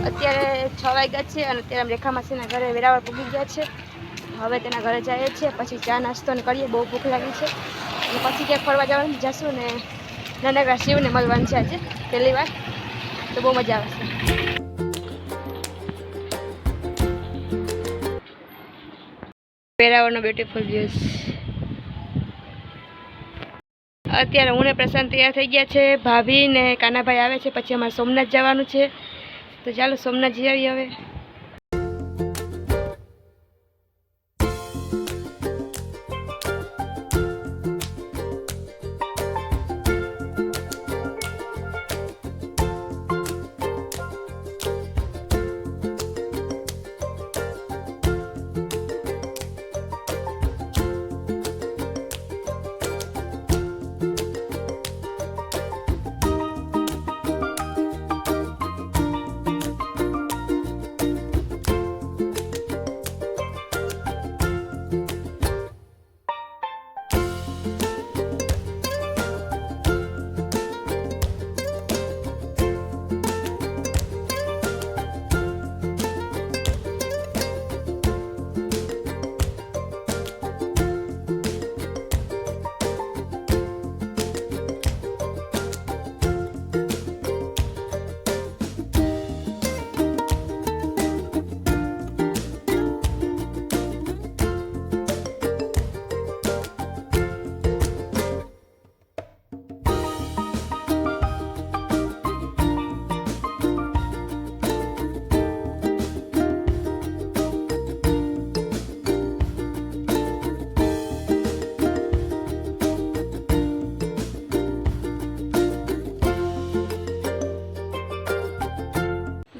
અત્યારે 6 વાગ્યા છે અને અત્યારે રેખા માસીના ઘરે વેરાવળ પૂગી ગયા છે. હવે તેના ઘરે જઈએ છીએ, પછી ચા નાસ્તો ને કરીએ, બહુ ભૂખ લાગી છે. અને પછી ક્યાંક ફરવા જવાનું જશું ને નાનકડા શિવને મળવાનું છે આજે પહેલી વાર, તો બહુ મજા આવશે. વેરાવળનો બ્યુટીફુલ વ્યૂઝ. અત્યારે હું ને પ્રશાંત તૈયાર થઈ ગયા છે, ભાભી ને કાનાભાઈ આવે છે, પછી અમારે સોમનાથ જવાનું છે. તો ચાલો સોમનાથ જઈ આવીએ હવે.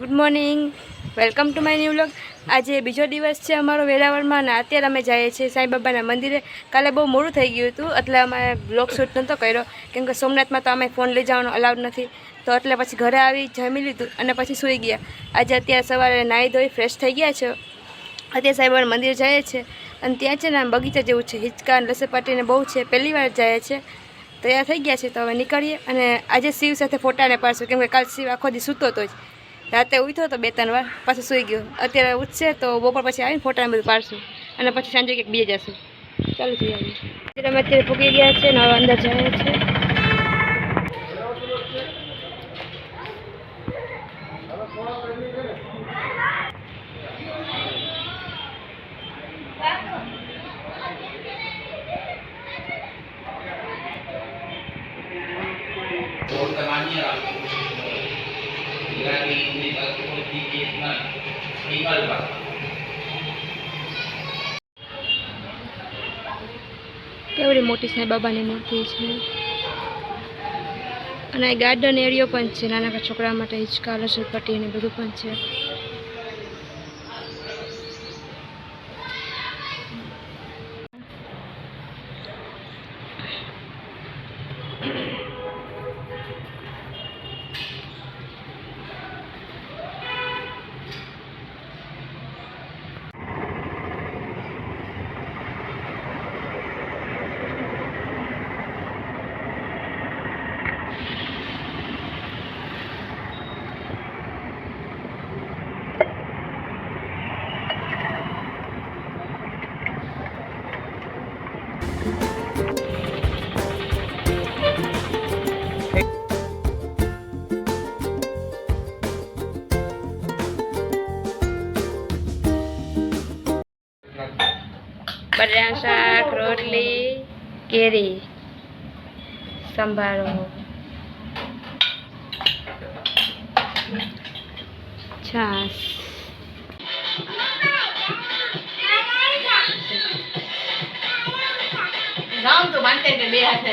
Good morning, welcome to my new vlog. આજે બીજો દિવસ છે અમારો વેરાવળમાં, અને અત્યારે અમે જઈએ છીએ સાંઈબાબાના મંદિરે. કાલે બહુ મોડું થઈ ગયું હતું એટલે અમે બ્લોગ શૂટ નહોતો કર્યો, કેમ કે સોમનાથમાં તો અમે ફોન લઈ જવાનો અલાઉડ નથી. તો એટલે પછી ઘરે આવી જમી લીધું અને પછી સૂઈ ગયા. આજે અત્યારે સવારે નાહી ધોઈ ફ્રેશ થઈ ગયા છે. અત્યારે સાંઈબાબાના મંદિર જઈએ છીએ અને ત્યાં છે ને આમ બગીચા જેવું છે, હિંચકા અને લસરપાટીને બહુ છે. પહેલી વાર જાય છે, તૈયાર થઈ ગયા છે, તો હવે નીકળીએ. અને આજે શિવ સાથે ફોટાને પાડશું, કેમ કે કાલ શિવ આખો દી સૂતો હતો જ. રાતે ઉઠ્યો તો 2-3 વાર, પાછો સૂઈ ગયો. અત્યારે ઉઠશે તો બપોર પછી આવીને ફોટાને બધું પાડશું અને પછી સાંજે કંઈક બીજે જશું. ચાલો જઈ આવીએ. અમે અત્યારે પૂકી ગયા છે ને હવે અંદર જાય છે. કેવડી મોટી સાંઈબાબાની મૂર્તિ છે, અને ગાર્ડન એરિયો પણ છે, નાના છોકરા માટે હિંચકા લસરપટ્ટી ને બધું પણ છે. બટાકાનું શાક, રોટલી, કેરી, સંભારો, છાશ. રામ તો માનતે કે બે હાથે